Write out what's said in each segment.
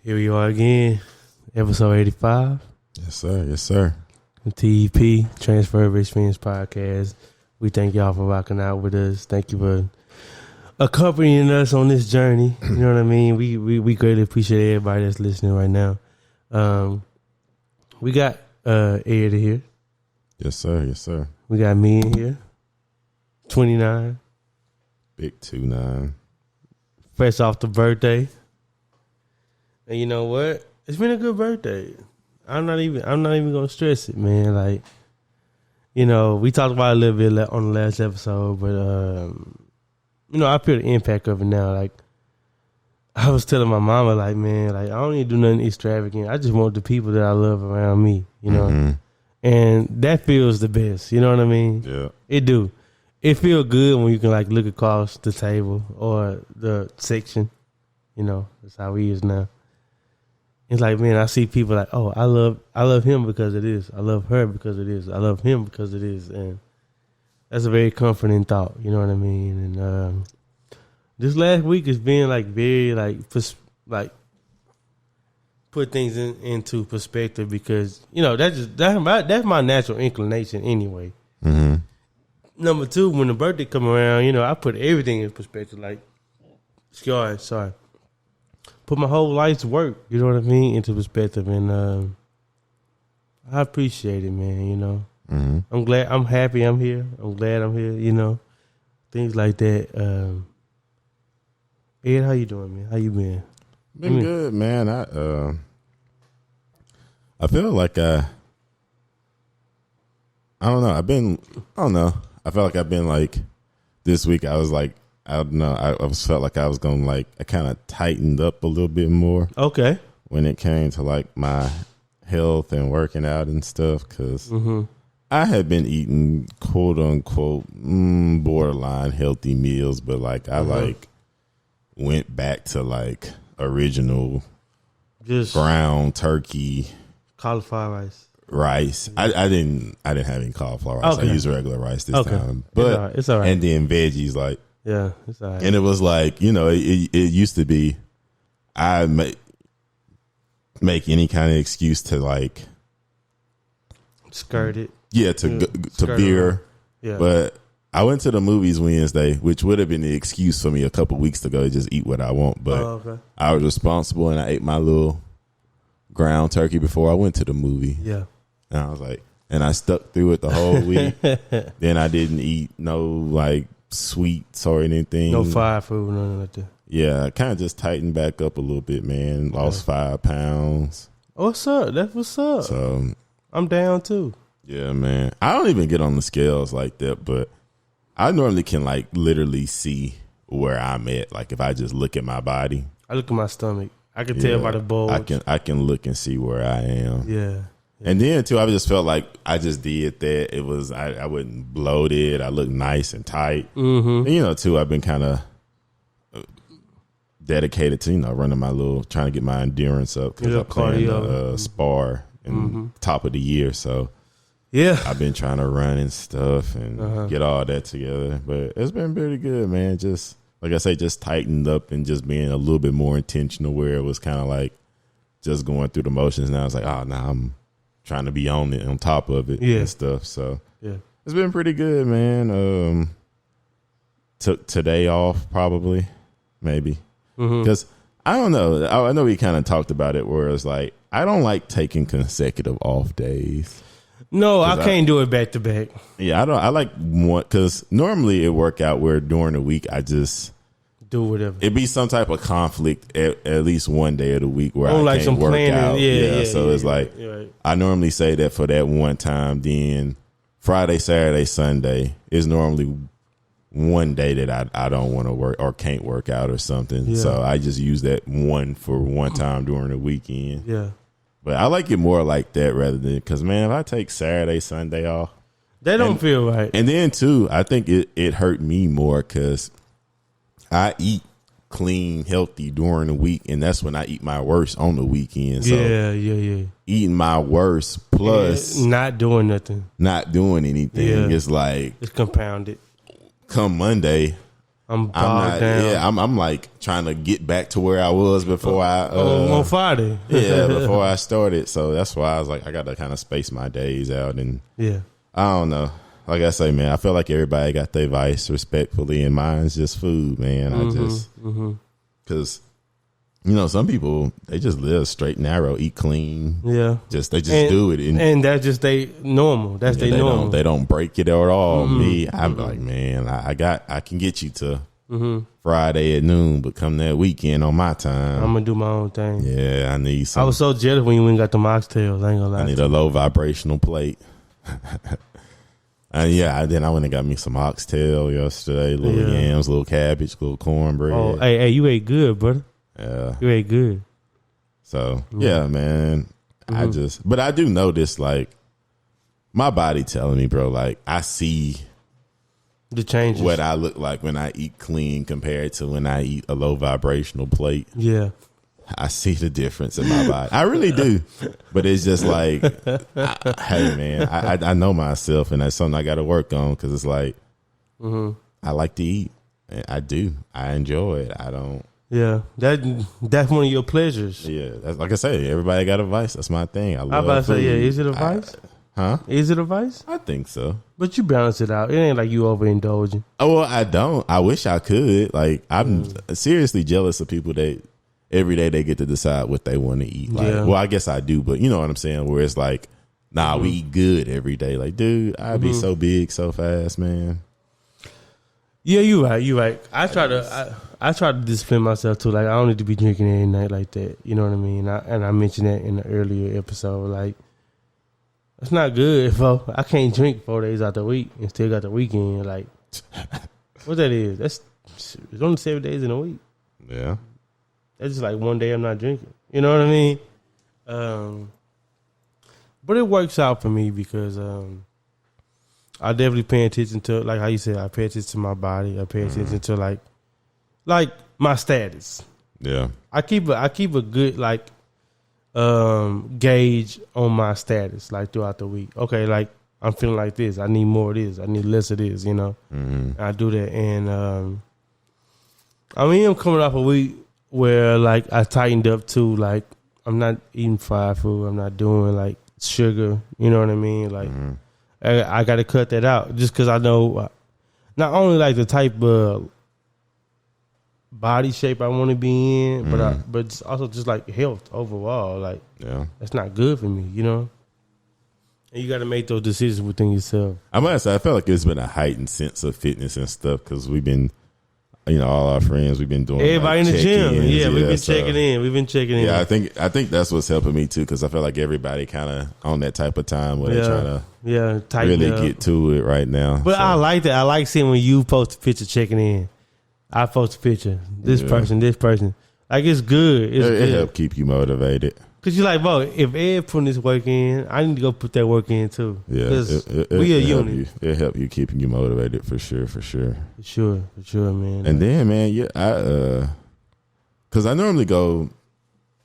Here we are again, episode 85. Yes, sir. Yes, sir. TEP, Transferable Experience Podcast. We thank y'all for rocking out with us. Thank you for accompanying us on this journey. You know what I mean? We greatly appreciate everybody that's listening right now. We got Ed here. Yes, sir. Yes, sir. We got me in here. 29. Big 29. Fresh off the birthday. And you know what? It's been a good birthday. I'm not even gonna stress it, man. Like, you know, we talked about it a little bit on the last episode, but you know, I feel the impact of it now. Like, I was telling my mama, like, man, like, I don't need to do nothing extravagant. I just want the people that I love around me, you know. Mm-hmm. And that feels the best. You know what I mean? Yeah. It do. It feel good when you can like look across the table or the section. You know, that's how we is now. It's like, man, I see people like, oh, I love him because it is. I love her because it is. I love him because it is. And that's a very comforting thought. You know what I mean? And this last week has been like very like put things into perspective because, you know, that's my natural inclination anyway. Mm-hmm. Number two, when the birthday come around, you know, I put everything in perspective. Like, sorry. Put my whole life's work, you know what I mean, into perspective. And I appreciate it, man, you know. Mm-hmm. I'm glad, I'm happy I'm here. I'm glad I'm here, you know. Things like that. Ed, how you doing, man? How you been? Been good, man. I feel like I don't know. I felt like I've been like this week. I was like, I don't know. I felt like I was going to like, I kind of tightened up a little bit more. Okay. When it came to like my health and working out and stuff. Cause I had been eating quote unquote borderline healthy meals, but like I like went back to like original just ground turkey, cauliflower rice. I didn't have any cauliflower rice. Okay. I used regular rice this time, but it's all right. And then veggies, like it's all right. and it was like, you know, it used to be I make any kind of excuse to like skirt it, to beer, but I went to the movies Wednesday, which would have been the excuse for me a couple weeks ago to just eat what I want, but I was responsible and I ate my little ground turkey before I went to the movie. Yeah. And I was like, and I stuck through it the whole week. Then I didn't eat no like sweets or anything. No fried food, nothing like that. Yeah, I kind of just tightened back up a little bit, man. Lost 5 pounds. What's up? That's what's up. So I'm down too. Yeah, man. I don't even get on the scales like that, but I normally can like literally see where I'm at. Like if I just look at my body. I look at my stomach. I can tell by the bulge. I can look and see where I am. Yeah. And then too, I just felt like I just did that. It was I wasn't bloated. I looked nice and tight. Mm-hmm. And, you know, too, I've been kind of dedicated to, you know, running my little, trying to get my endurance up because I planned a spar in top of the year. So yeah, I've been trying to run and stuff and get all that together. But it's been pretty good, man. Just like I say, just tightened up and just being a little bit more intentional where it was kind of like just going through the motions. Now it's like, oh, now I'm trying to be on it, on top of it and stuff. So it's been pretty good, man. Took today off probably, maybe. Because I don't know. I know we kind of talked about it where it's like, I don't like taking consecutive off days. No, I can't do it back to back. Yeah, I like one because normally it work out where during the week I just do whatever. It'd be some type of conflict at least one day of the week where I like can't some work planning. out. So it's like right. I normally say that for that one time. Then Friday, Saturday, Sunday is normally one day that I don't want to work or can't work out or something. Yeah. So I just use that one for one time during the weekend. Yeah. But I like it more like that rather than because, man, if I take Saturday, Sunday off. That don't feel right. And then, too, I think it hurt me more because I eat clean, healthy during the week, and that's when I eat my worst on the weekend. So yeah. Eating my worst plus not doing nothing. Not doing anything. It's like it's compounded. Come Monday, I'm bogged down. Yeah, I'm like trying to get back to where I was before on Friday. Yeah, before I started. So that's why I was like, I got to kind of space my days out, and I don't know. Like I say, man, I feel like everybody got their vice respectfully, and mine's just food, man. I just because some people, they just live straight and narrow, eat clean. Yeah, they just do it, and that's just they normal. That's they normal. They don't break it at all. Me, I'm like, man, I can get you to Friday at noon, but come that weekend on my time, I'm gonna do my own thing. Yeah, I need some. I was so jealous when you went and got the oxtails. I ain't gonna lie. I need a low vibrational plate. And then I went and got me some oxtail yesterday, little yams, little cabbage, little cornbread. Oh, hey, you ate good, brother. Yeah, you ate good. So yeah, man. But I do notice, like, my body telling me, bro, like, I see the changes, what I look like when I eat clean compared to when I eat a low vibrational plate. Yeah, I see the difference in my body. I really do. But it's just like, hey, man, I know myself, and that's something I got to work on, because it's like, I like to eat. I do. I enjoy it. I don't. Yeah, that's one of your pleasures. Yeah, that's, like I say, everybody got a vice. That's my thing. I love about to food. say, yeah, is it a vice? Huh? Is it a vice? I think so. But you balance it out. It ain't like you overindulging. Oh, well, I don't. I wish I could. Like, I'm seriously jealous of people that every day they get to decide what they want to eat. Like, well, I guess I do, but you know what I'm saying? Where it's like, nah, we eat good every day. Like, dude, I'd be so big so fast, man. Yeah, you're right. I try to discipline myself too. Like, I don't need to be drinking every night like that. You know what I mean? And I mentioned that in the earlier episode. Like, it's not good, bro. I can't drink 4 days out the week and still got the weekend. Like, what that is? It's only 7 days in a week. Yeah. That's just like one day I'm not drinking. You know what I mean? But it works out for me because I definitely pay attention to, like how you said, I pay attention to my body. I pay attention to like my status. Yeah. I keep a good like gauge on my status like throughout the week. Okay, like I'm feeling like this. I need more of this. I need less of this. You know. I do that, and I mean, I'm coming off a week where like I tightened up too. Like, I'm not eating fried food. I'm not doing like sugar. You know what I mean? Like, I got to cut that out just because I know not only like the type of body shape I want to be in, but it's also just like health overall. Like, that's not good for me, you know. And you got to make those decisions within yourself. I must say, I feel like it's been a heightened sense of fitness and stuff because we've been, all our friends, we've been doing everybody in the gym. Yeah, we've been checking in. We've been checking in. Yeah, I think that's what's helping me too, because I feel like everybody kind of on that type of time where they're trying to really get to it right now. But I like that. I like seeing when you post a picture checking in. I post a picture. This person. Like, it's good. It help keep you motivated. Because you're like, bro, if Ed putting this work in, I need to go put that work in too. Yeah, because we a unit. It help you keeping you motivated for sure. For sure, man. And then, man, because I normally go,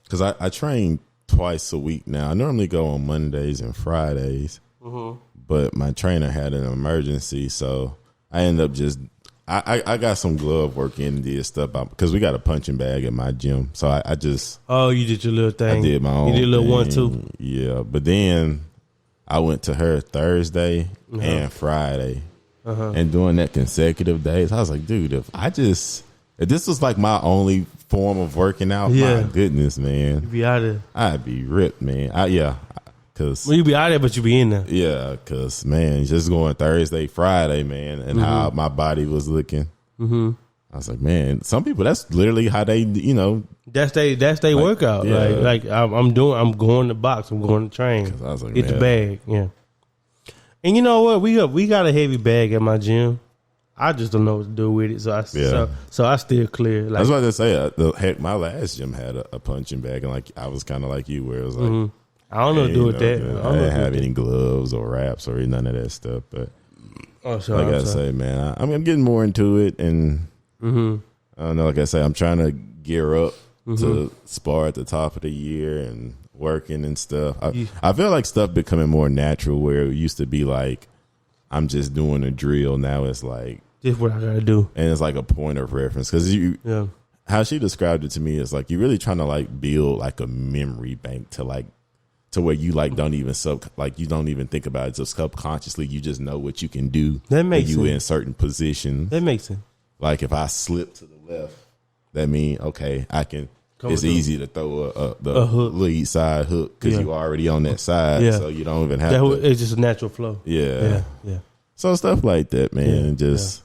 because I train twice a week now. I normally go on Mondays and Fridays, but my trainer had an emergency, so I end up just. I got some glove work in and did stuff because we got a punching bag at my gym. So I just. Oh, you did your little thing. I did my own. You did a little thing. 1-2. Yeah. But then I went to her Thursday and Friday and doing that consecutive days. I was like, dude, if this was like my only form of working out, my goodness, man. You'd be out there. I'd be ripped, man. Cause, you be out there, but you be in there. Yeah, because, man, just going Thursday, Friday, man, and how my body was looking. I was like, man, some people, that's literally how they, That's they workout. Yeah. Like I'm going to box. I'm going to train. I was like, get the bag. Yeah. And you know what? We got a heavy bag at my gym. I just don't know what to do with it. So I still clear. Like, I was about to say, my last gym had a punching bag, and like I was kind of like you, where it was like, I don't know what to do with that. I didn't have any gloves or wraps or none of that stuff. But like I say, man, I'm getting more into it, and I don't know. Like I say, I'm trying to gear up to spar at the top of the year and working and stuff. I feel like stuff becoming more natural, where it used to be like I'm just doing a drill. Now it's like This is what I gotta do. And it's like a point of reference because how she described it to me is like you're really trying to like build like a memory bank to where you like don't even you don't even think about it. Just subconsciously you just know what you can do. That makes you sense. in certain positions. That makes sense. Like if I slip to the left, that means okay, I can. It's easy to throw the hook. lead side hook because you already on that side, so you don't even have to. It's just a natural flow. Yeah. So stuff like that, man, just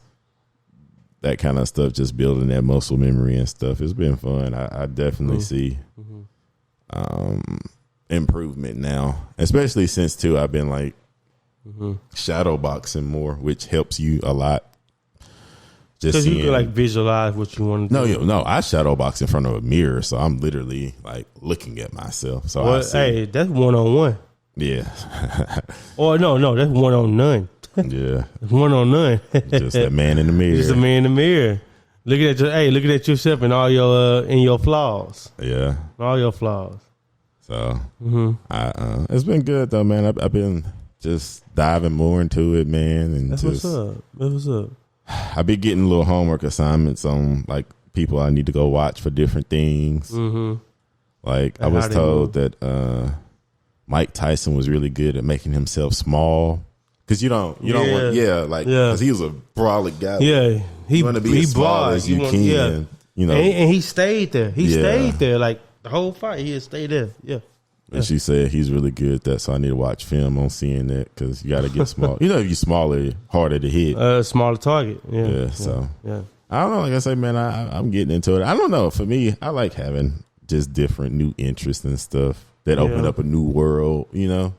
that kind of stuff, just building that muscle memory and stuff. It's been fun. I definitely see improvement now, especially since too I've been like shadow boxing more, which helps you a lot. Because you can like visualize what you want to do. No, I shadow box in front of a mirror, so I'm literally like looking at myself. So hey, that's 1-on-1. Yeah. Or no, that's 1-on-none. Yeah. 1-on-none. Just that man in the mirror. Just a man in the mirror. Looking at yourself and all your flaws. Yeah. All your flaws. So it's been good though, man. I've been just diving more into it, man, and that's what's up. That's what's up. I be getting little homework assignments on like people I need to go watch for different things. Like I was told that Mike Tyson was really good at making himself small because you don't want because he was a brolic guy. Yeah, you want to be as small as you can. Yeah. You know, and he stayed there. He stayed there like the whole fight. He had stayed there. Yeah. And she said he's really good at that, so I need to watch film on seeing that because you got to get small. If you're smaller, harder to hit. Smaller target. Yeah. So I don't know. Like I say, man, I'm getting into it. I don't know. For me, I like having just different new interests and stuff that open up a new world.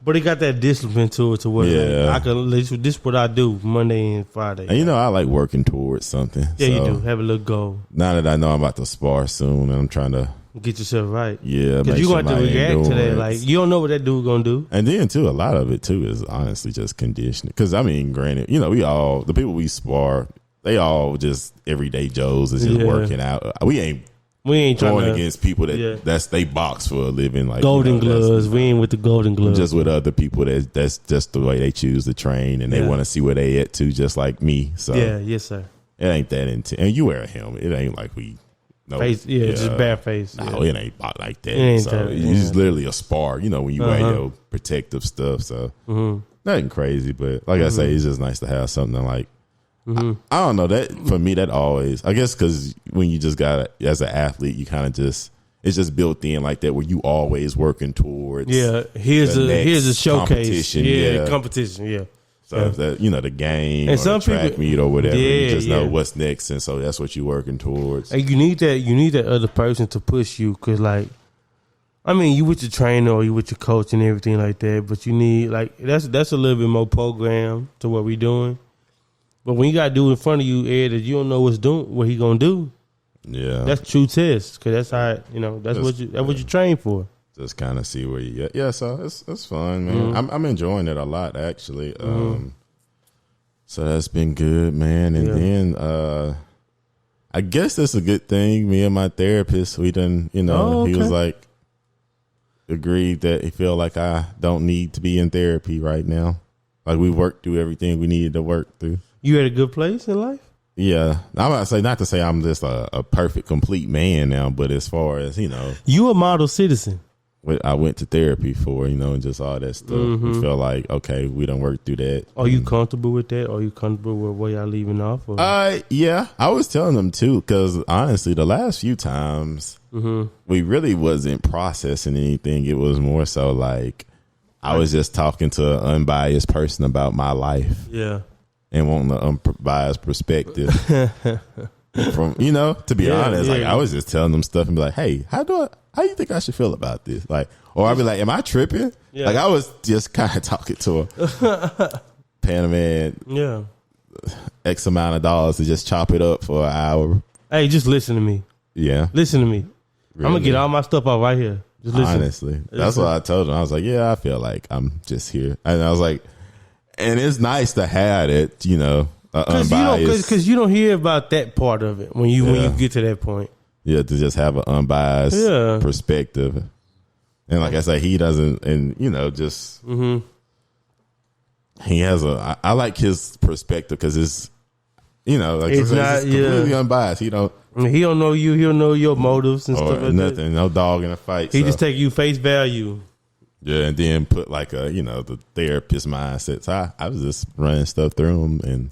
But he got that discipline to it to where I can. This is what I do Monday and Friday. And I like working towards something. Yeah, you do have a little goal. Now that I know I'm about to spar soon, and I'm trying to. Get yourself right. Yeah, because you want to react to that. Like you don't know what that dude gonna do. And then too, a lot of it too is honestly just conditioning. Because I mean, granted, the people we spar, they all just everyday Joes is just working out. We ain't going against people that they box for a living. Like golden gloves. We ain't with the golden gloves. Just with other people that's just the way they choose to train, and they want to see where they at too, just like me. So yes sir. It ain't that intense. And you wear a helmet. It ain't like we. No, face, just bad face. No, it ain't like that. It's literally a spar, when you wear your protective stuff. So nothing crazy, but like I say, it's just nice to have something like. I don't know that for me. That always, I guess, because when you just got as an athlete, you kind of just it's just built in like that where you always working towards. Yeah, here's a showcase. Competition. Yeah. So if that the game and or the track meet or whatever, you just know what's next, and so that's what you're working towards. And you need that other person to push you, because you with your trainer or you with your coach and everything like that, but you need that's a little bit more program to what we doing. But when you got to do in front of you, Ed, that you don't know what he gonna do. Yeah, that's true test, because that's how that's what you train for. Just kind of see where you get. Yeah, so it's fun, man. I'm enjoying it a lot, actually. So that's been good, man. And then I guess that's a good thing. Me and my therapist, we done, he was like, agreed that he felt like I don't need to be in therapy right now. Like we worked through everything we needed to work through. You at a good place in life? Yeah, I'm about to say, not to say I'm just a perfect, complete man now, but as far as you a model citizen. I went to therapy for, and just all that stuff. We felt like, okay, we done worked through that. Are you comfortable with that? Are you comfortable with where y'all leaving off? Or? Yeah, I was telling them too, because honestly, the last few times we really wasn't processing anything. It was more so like I was just talking to an unbiased person about my life. Yeah. And wanting an unbiased perspective. From, to be honest, I was just telling them stuff and be like, hey, how do you think I should feel about this? Like, or I'd be like, am I tripping? Yeah. Like I was just kind of talking to a paying a man X amount of dollars to just chop it up for an hour. Hey, just listen to me. Yeah. Listen to me. Really? I'm gonna get all my stuff out right here. Just listen. Honestly. That's what I told him. I was like, yeah, I feel like I'm just here. And I was like, and it's nice to have it, because you don't hear about that part of it when you get to that point. Yeah, to just have an unbiased perspective, and like I say, he doesn't, and just he has I like his perspective because You know, like it's not completely unbiased. He don't know you. He don't know your motives and stuff like nothing. that. No dog in a fight. He just take you face value. Yeah, and then put like the therapist mindset. So I was just running stuff through him, and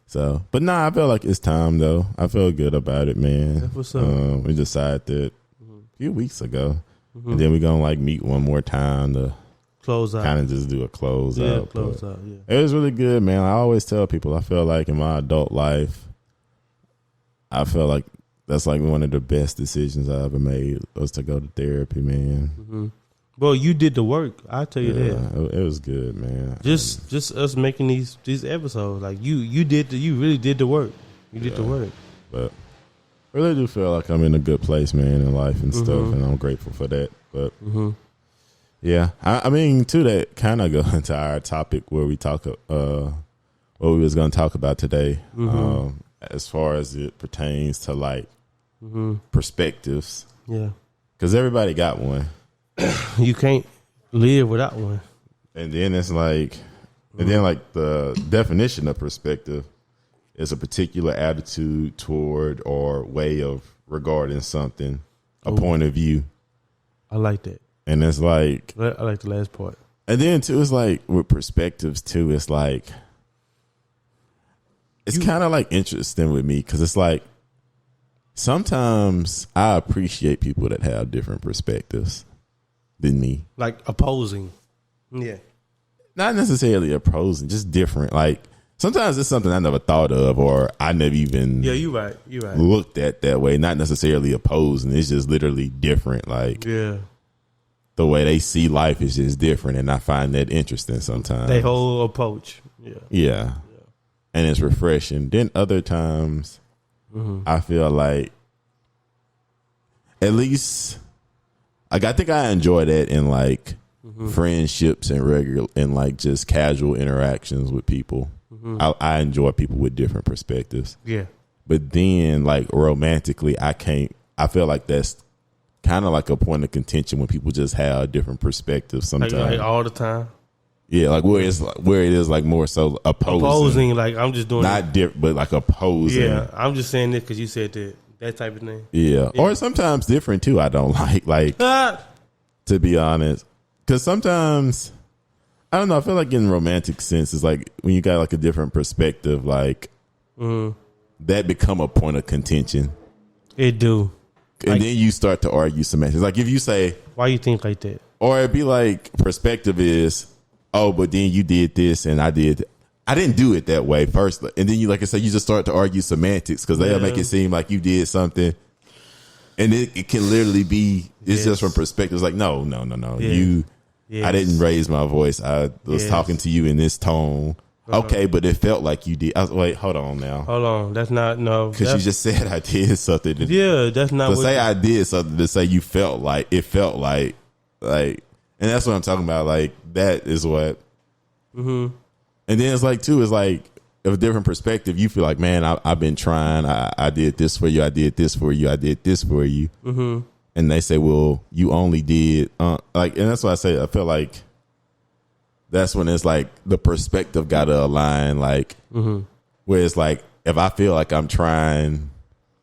so. But nah, I feel like it's time though. I feel good about it, man. That's what's up. We decided that a few weeks ago, and then we're gonna like meet one more time to close out. Kind of just do a close out. Yeah, close out. Yeah, it was really good, man. I always tell people I feel like in my adult life, I feel like that's like one of the best decisions I ever made was to go to therapy, man. Well, you did the work. I tell you that. It was good, man. Just us making these episodes, like you really did the work. You did the work. But I really do feel like I'm in a good place, man, in life and stuff, and I'm grateful for that. But yeah, I mean, to that kind of go into our topic where we talk, what we was going to talk about today, as far as it pertains to like perspectives. Yeah, because everybody got one. You can't live without one. And then it's like, and then like the definition of perspective is a particular attitude toward or way of regarding something, a point of view. I like that. And it's like, I like the last part. And then too, it's like with perspectives too, it's like, it's kind of like interesting with me because it's like, sometimes I appreciate people that have different perspectives than me. Like opposing. Yeah. Not necessarily opposing, just different. Like sometimes it's something I never thought of or I never even you're right. Looked at that way. Not necessarily opposing. It's just literally different. Like the way they see life is just different, and I find that interesting sometimes. They whole approach. Yeah. And it's refreshing. Then other times I feel like at least like I think I enjoy that in like friendships and regular and like just casual interactions with people. I enjoy people with different perspectives. Yeah. But then like romantically I feel like that's kind of like a point of contention when people just have different perspectives sometimes. Like all the time. Yeah, like where it is like more so opposing. Like I'm just doing not different, but like opposing. Yeah, I'm just saying this because you said that type of thing. Yeah, or sometimes different too. I don't like to be honest, because sometimes I don't know. I feel like in romantic sense, it's like when you got like a different perspective, like that become a point of contention. It do, and then you start to argue semantics. Like if you say, "Why you think like that?" Or it'd be like perspective is, oh, but then you did this and I didn't do it that way first. And then you, like I said, you just start to argue semantics because they'll make it seem like you did something. And it can literally be, it's just from perspectives like, no. I didn't raise my voice. I was talking to you in this tone. Okay, but it felt like you did. I was, wait, hold on now. Hold on. That's not, no. Because you just said I did something. That's not so say I did something to say you felt like, it felt like, and that's what I'm talking about. Like, that is what. And then it's like, too, it's like a different perspective. You feel like, man, I've been trying. I did this for you. I did this for you. I did this for you. And they say, well, you only did. Like, and that's why I say, I feel like that's when it's like the perspective got to align. Like, where it's like, if I feel like I'm trying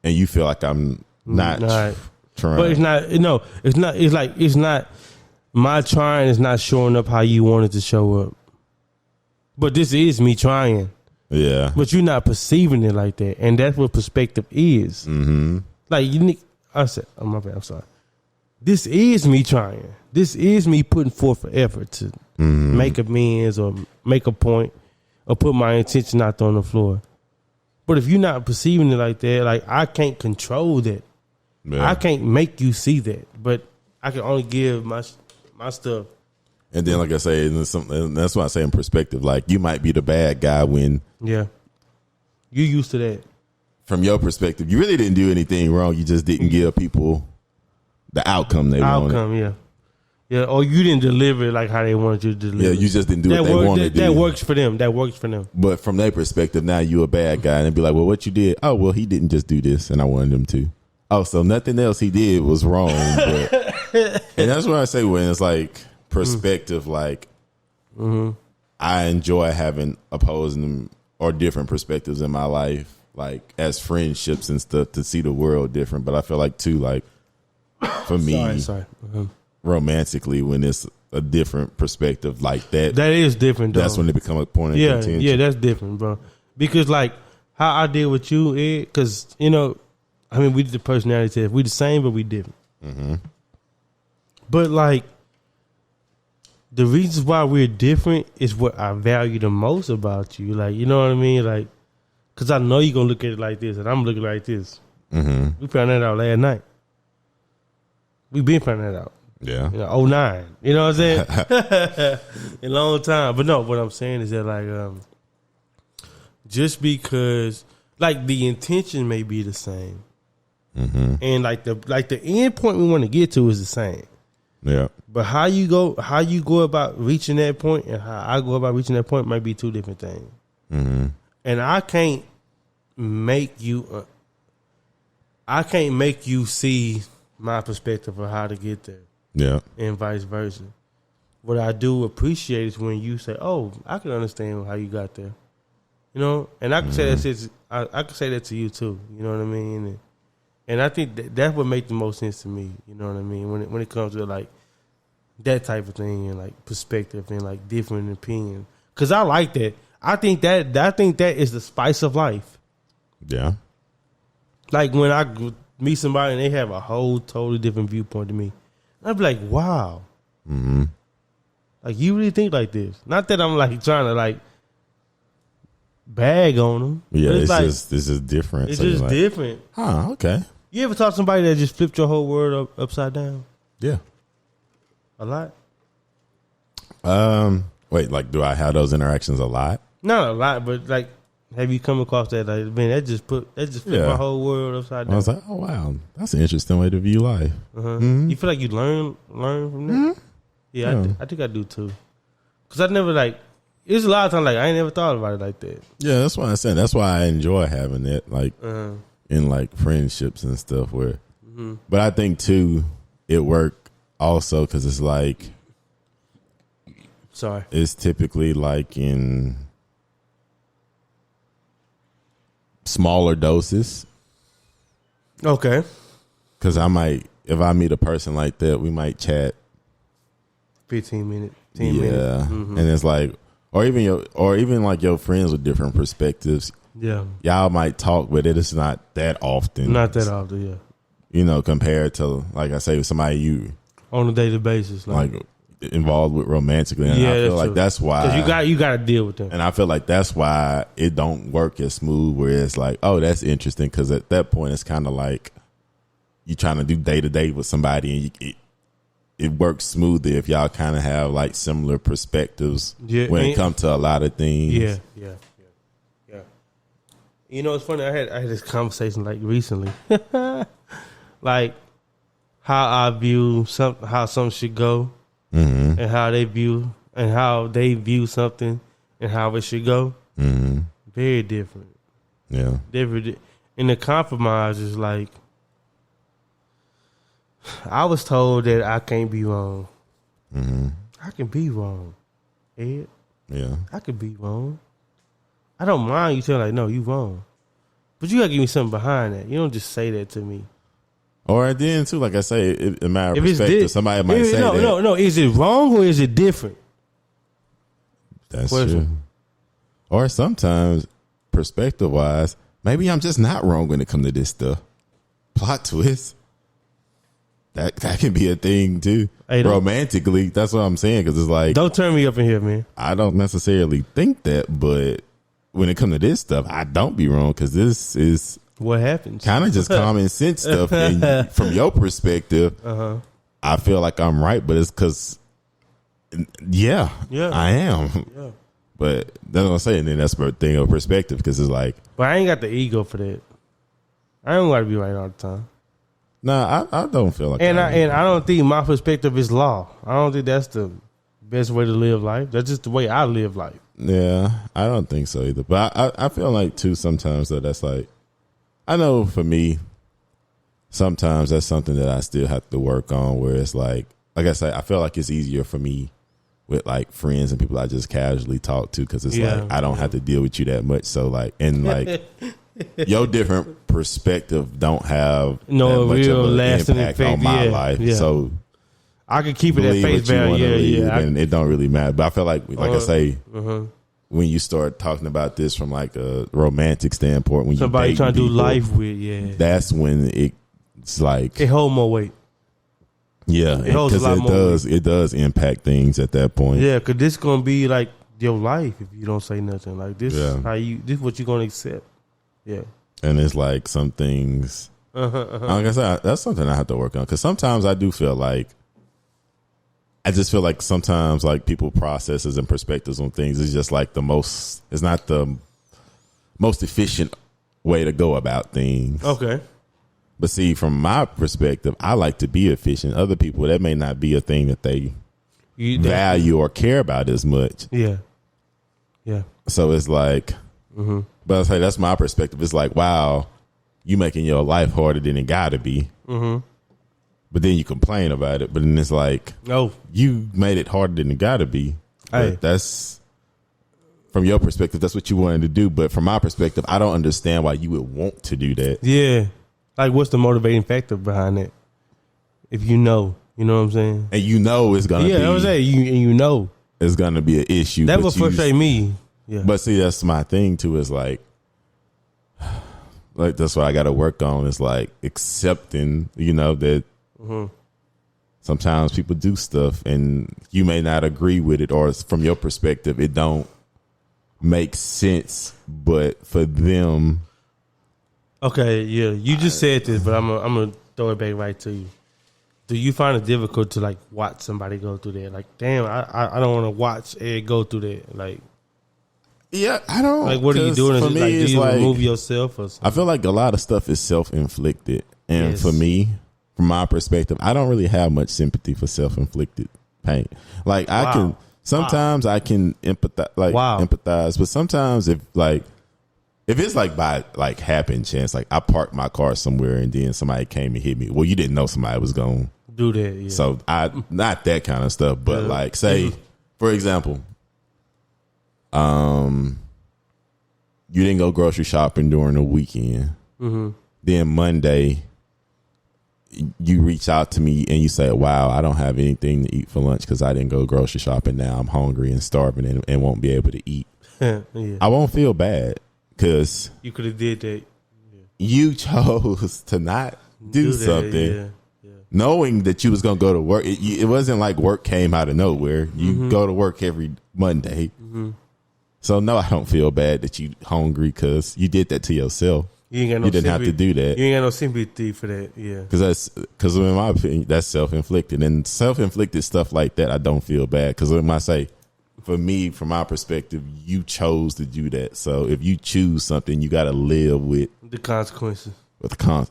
and you feel like I'm not trying. But it's not, no, it's not, it's like, it's not. My trying is not showing up how you wanted to show up. But this is me trying. Yeah. But you're not perceiving it like that. And that's what perspective is. Like, I said, oh, my bad, I'm sorry. This is me trying. This is me putting forth an effort to make amends or make a point or put my intention out there on the floor. But if you're not perceiving it like that, like, I can't control that. Yeah. I can't make you see that. But I can only give my stuff. And then, like I say, and that's why I say in perspective, like you might be the bad guy when you used to that. From your perspective, you really didn't do anything wrong. You just didn't give people the outcome they wanted. Yeah. Or you didn't deliver it like how they wanted you to deliver. Yeah, you just didn't do what they wanted to do. That works for them. That works for them. But from their perspective, now you a bad guy, and they'd be like, "Well, what you did? Oh, well, he didn't just do this, and I wanted him to. Oh, so nothing else he did was wrong." But and that's what I say when it's like perspective, like I enjoy having opposing or different perspectives in my life, like as friendships and stuff, to see the world different. But I feel like too, like for me, romantically, when it's a different perspective like that, that is different. Though. That's when it become a point of contention. Yeah, that's different, bro. Because like how I deal with you, Ed, because I mean, we did the personality test. We the same, but we different. Mm-hmm. But like the reasons why we're different is what I value the most about you. Like, you know what I mean? Like, because I know you're gonna look at it like this, and I'm looking like this. Mm-hmm. We found that out last night. We been finding that out. Yeah. 09. You know what I'm saying? A long time. But no, what I'm saying is that like just because like the intention may be the same. Mm-hmm. And like the end point we want to get to is the same. Yeah. But how you go about reaching that point and how I go about reaching that point might be two different things. Mm-hmm. And I can't make you see my perspective of how to get there. Yeah. And vice versa. What I do appreciate is when you say, "Oh, I can understand how you got there," and I can say that. I can say that to you too. You know what I mean? And I think that's what makes the most sense to me. You know what I mean? When it comes to like that type of thing and like perspective and like different opinion, because I like that. I think that is the spice of life. Yeah. Like when I meet somebody and they have a whole totally different viewpoint to me. I'd be like, wow. Mm-hmm. Like, you really think like this. Not that I'm, like, trying to, like, bag on them. Yeah, it's like, this is different. It's just different. Huh, okay. You ever talk to somebody that just flipped your whole world upside down? Yeah. A lot? Wait, like, do I have those interactions a lot? Not a lot, but, like, have you come across that? Like, man, that just flipped my whole world upside down. I was like, oh wow, that's an interesting way to view life. Uh-huh. Mm-hmm. You feel like you learn from that? Mm-hmm. Yeah. I think I do too. Because I never there's a lot of times I ain't never thought about it like that. Yeah, that's why I said that's why I enjoy having it, in like friendships and stuff. Where, but I think too, it worked also because it's like, it's typically like in smaller doses. Okay. Because if I meet a person like that, we might chat 15 minutes, 10 minutes. Yeah. Mm-hmm. And it's like, or even like your friends with different perspectives. Yeah. Y'all might talk, but it is not that often. Not that often, yeah. Compared to, like I say, with somebody you on a daily basis, like involved with romantically. And I feel like that's why. Because you got to deal with them. And I feel like that's why it don't work as smooth, where it's like, oh, that's interesting. Because at that point, it's kind of like you trying to do day to day with somebody, and it works smoother if y'all kind of have like similar perspectives when it comes to a lot of things. Yeah. It's funny. I had this conversation like recently, like how I view how something should go. Mm-hmm. And how they view something and how it should go. Mm-hmm. Very different. Yeah. Different. And the compromise is like, I was told that I can't be wrong. Mm-hmm. I can be wrong, Ed. Yeah. I could be wrong. I don't mind you telling no, you wrong. But you gotta give me something behind that. You don't just say that to me. Or then too, like I say, in my perspective, somebody might say that. No. Is it wrong or is it different? That's true. Or sometimes, perspective wise, maybe I'm just not wrong when it comes to this stuff. Plot twist. That can be a thing too. Hey, romantically, that's what I'm saying. Because it's like, don't turn me up in here, man. I don't necessarily think that, but when it comes to this stuff, I don't be wrong because this is what happens. Kind of just common sense stuff. And from your perspective, I feel like I'm right, but it's because, yeah, I am. Yeah. But that's what I'm saying. Then that's a thing of perspective because it's like. But I ain't got the ego for that. I don't got to be right all the time. Nah, I don't feel like and I don't think my perspective is law. I don't think that's the best way to live life. That's just the way I live life. Yeah, I don't think so either. But I feel like too sometimes that's like, I know for me, sometimes that's something that I still have to work on. Where it's like I said, I feel like it's easier for me with like friends and people I just casually talk to, because it's like I don't have to deal with you that much. So like, and like your different perspective don't have no that much real of an lasting impact effect on my life. Yeah. So I can keep it at face value. And it don't really matter. But I feel like I say, when you start talking about this from like a romantic standpoint, when somebody you trying to do people, life with, that's when it's like it hold more weight. Yeah, because it does impact things at that point. Yeah, because this gonna be like your life if you don't say nothing. Like this, this is what you gonna accept. Yeah, and it's like some things. Like I said, that's something I have to work on, because sometimes I do feel like. I just feel like sometimes like people processes and perspectives on things is just like it's not the most efficient way to go about things. Okay. But see, from my perspective, I like to be efficient. Other people, that may not be a thing that they value or care about as much. Yeah. Yeah. So it's like, but I say that's my perspective. It's like, wow, you making your life harder than it gotta be. But then you complain about it. But then it's like, you made it harder than it gotta be. But that's, from your perspective, that's what you wanted to do. But from my perspective, I don't understand why you would want to do that. Yeah. Like, what's the motivating factor behind it? If you know what I'm saying? And you know it's going to be. Yeah, I was saying, you know. It's going to be an issue. That would frustrate me. Yeah. But see, that's my thing, too, is like that's what I got to work on, is like accepting, that sometimes people do stuff and you may not agree with it, or from your perspective, it don't make sense, but for them. Okay, yeah, you just said this, but I'm gonna throw it back right to you. Do you find it difficult to like watch somebody go through that? Like, damn, I don't want to watch Ed go through that. Like, yeah, I don't. Like, what are you doing? For me, like, do you remove yourself or something? I feel like a lot of stuff is self-inflicted, and for me, from my perspective, I don't really have much sympathy for self-inflicted pain. Like, I can sometimes I can empathize, but sometimes if it's like by like happen chance, like I parked my car somewhere and then somebody came and hit me. Well, you didn't know somebody was going to do that. Yeah. So not that kind of stuff, but like say, for example, you didn't go grocery shopping during the weekend. Then Monday, you reach out to me and you say, wow, I don't have anything to eat for lunch because I didn't go grocery shopping. Now I'm hungry and starving and won't be able to eat. I won't feel bad. Because you could have did that. You chose to not do something, knowing that you was gonna go to work. It wasn't like work came out of nowhere. You go to work every Monday, so no, I don't feel bad that you hungry because you did that to yourself. You didn't have to do that. You ain't got no sympathy for that. Yeah, because in my opinion, that's self-inflicted, and self-inflicted stuff like that, I don't feel bad because when I say. For me, from my perspective, you chose to do that. So if you choose something, you got to live with the consequences.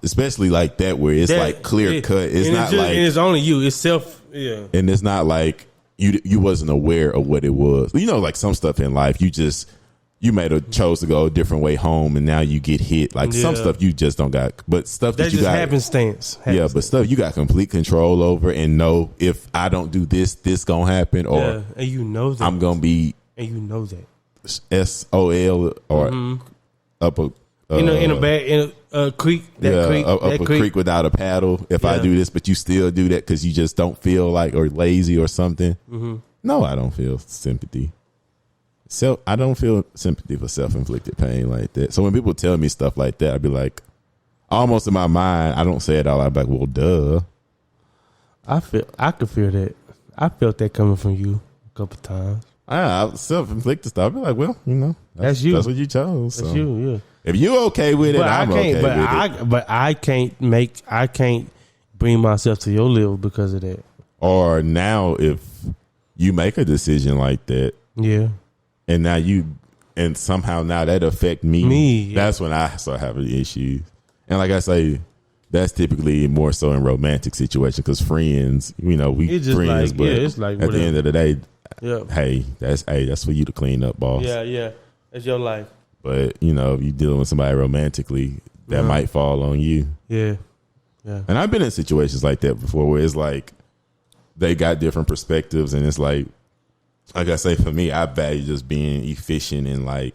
Especially like that, where it's like clear cut. It's not like, and it's only you. It's self. Yeah, and it's not like you wasn't aware of what it was. Like some stuff in life, you may have chose to go a different way home, and now you get hit. Like some stuff you just don't got, but stuff that you got happenstance. Yeah, but stuff you got complete control over, and know if I don't do this gonna happen, or and you know that I'm gonna be, and you know that SOL or up a in a creek, a creek without a paddle. If I do this, but you still do that because you just don't feel like or lazy or something. No, I don't feel sympathy. I don't feel sympathy for self-inflicted pain like that. So when people tell me stuff like that, I'd be like, almost in my mind, I don't say it all. I'd be like, well, duh. I could feel that. I felt that coming from you a couple times. Self-inflicted stuff. I'd be like, well, that's you. That's what you chose. That's so. you. Yeah. If you okay with it, I'm okay with it. But I can't bring myself to your level because of that. Or now, if you make a decision like that, and now and somehow now that affect me. That's when I start having issues. And like I say, that's typically more so in romantic situations because friends, we friends, but it's like at the end of the day, hey, that's for you to clean up, boss. Yeah, that's your life. But if you're dealing with somebody romantically, that might fall on you. Yeah. And I've been in situations like that before where it's like they got different perspectives, and it's like like I say, for me, I value just being efficient and like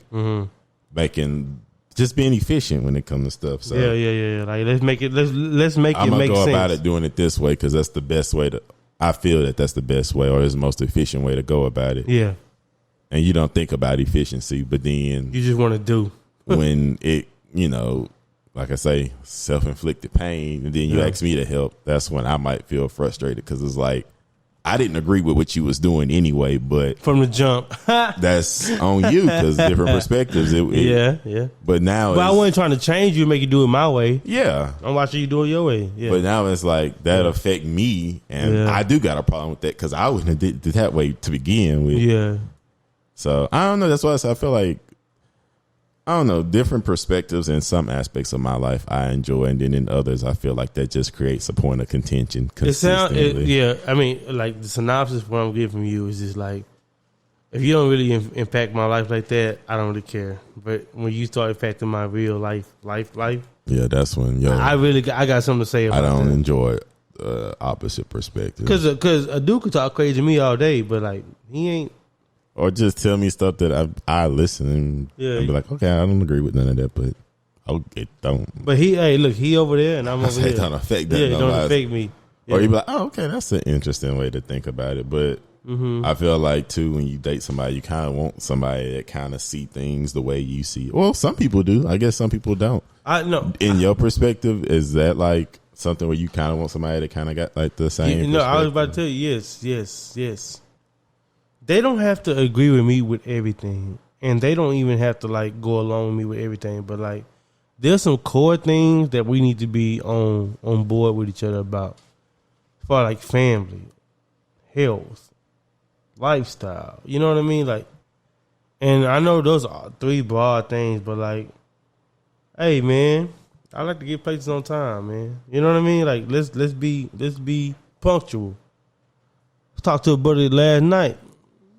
just being efficient when it comes to stuff. So yeah. Like let's make it make sense. I'm gonna go about it doing it this way because that's the best way to. I feel that's the best way or is the most efficient way to go about it. Yeah. And you don't think about efficiency, but then you just want to do when it, like I say, self-inflicted pain, and then you ask me to help. That's when I might feel frustrated because it's like I didn't agree with what you was doing anyway, but from the jump, that's on you because different perspectives. Yeah. But now, I wasn't trying to change you, make you do it my way. Yeah, I'm watching you do it your way. Yeah. But now it's like that affect me, and I do got a problem with that because I wouldn't have did that way to begin with. Yeah. So I don't know. That's why I feel like different perspectives in some aspects of my life I enjoy, and then in others I feel like that just creates a point of contention consistently. I mean, like the synopsis what I'm getting from you is just like, if you don't really impact my life like that, I don't really care. But when you start impacting my real life, yeah, that's when I got something to say about that. I don't that. enjoy opposite perspective because a dude could talk crazy to me all day, but like he ain't. Or just tell me stuff that I listen and be like, okay, I don't agree with none of that, but it don't. But he over there and I'm over here. It don't affect that. Yeah, it don't affect me. Yeah. Or you be like, oh, okay, that's an interesting way to think about it. But I feel like too, when you date somebody, you kind of want somebody that kind of see things the way you see it. Well, some people do. I guess some people don't. I know. In your perspective, is that like something where you kind of want somebody that kind of got like the same? No, I was about to tell you, yes. They don't have to agree with me with everything, and they don't even have to like go along with me with everything. But like, there's some core things that we need to be on board with each other about, for like family, health, lifestyle. You know what I mean? Like, and I know those are 3 broad things, but like, hey man, I like to get places on time, man. You know what I mean? Like, let's be punctual. I talked to a buddy last night.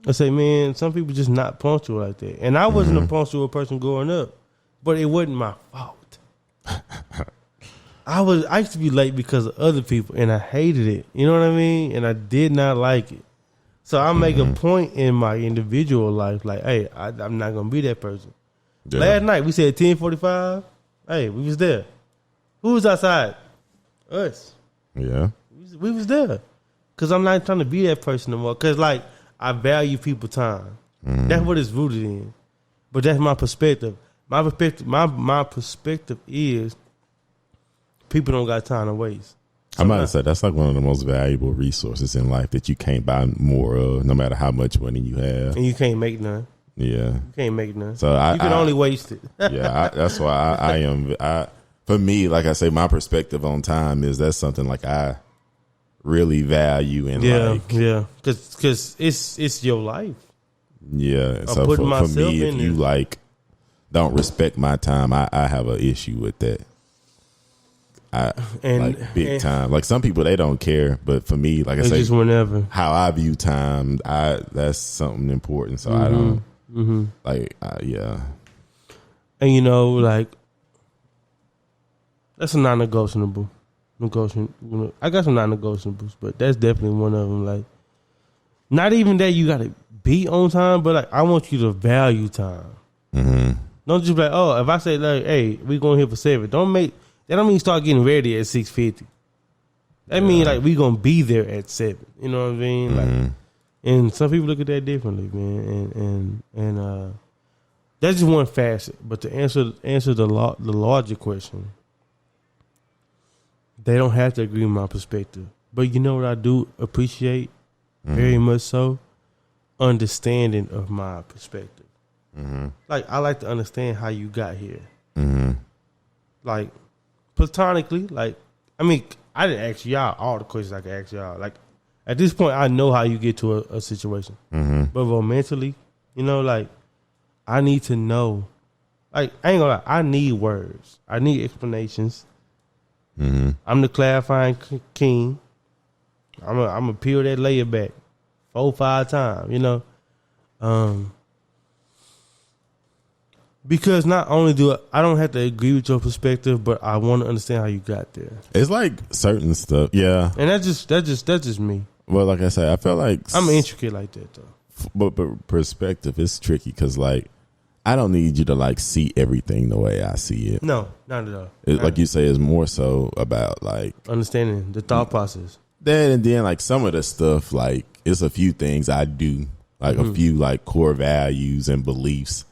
I say, man, some people just not punctual like that. And I wasn't a punctual person growing up, but it wasn't my fault. I used to be late because of other people, and I hated it. You know what I mean? And I did not like it. So I make a point in my individual life, like, hey, I'm not gonna be that person. Yeah. Last night we said 10:45. Hey, we was there. Who was outside? Us. Yeah, we was there. Cause I'm not trying to be that person no more. Cause like, I value people's time. That's what it's rooted in. But that's my perspective. My perspective is people don't got time to waste. I'm about to say that's like one of the most valuable resources in life that you can't buy more of, no matter how much money you have. And you can't make none. Yeah, you can't make none. So you can only waste it. That's why I am. For me, like I say, my perspective on time is that's something like I really value and because it's your life. Yeah, so for me, if you like don't respect my time, I have an issue with that. Big time. Like some people, they don't care, but for me, like I say, just whenever how I view time, that's something important. So I don't yeah. And you know, like that's a non-negotiable. I got some non-negotiables, but that's definitely one of them. Like, not even that you got to be on time, but like I want you to value time. Don't just be like, oh, if I say like, hey, we going here for 7. That don't mean start getting ready at 6:50. That means like we gonna be there at 7. You know what I mean? Like, and some people look at that differently, man. And that's just one facet. But to answer the larger question. They don't have to agree with my perspective. But you know what I do appreciate very much so? Understanding of my perspective. Like, I like to understand how you got here. Like, platonically, like, I mean, I didn't ask y'all all the questions I could ask y'all. Like, at this point, I know how you get to a situation. But romantically, you know, like, I need to know. Like, I ain't gonna lie, I need words. I need explanations. I'm the clarifying king. I'm a peel that layer back 4-5 times, you know. Because not only do I don't have to agree with your perspective, but I want to understand how you got there. It's like certain stuff, yeah. And that's just me. Well, like I said, I feel like I'm intricate like that though. But perspective is tricky because, like, I don't need you to, like, see everything the way I see it. No, not at all. Like you say, it's more so about, like, understanding the thought process. That, and then, like, some of the stuff, like, it's a few things I do, like a few, like, core values and beliefs.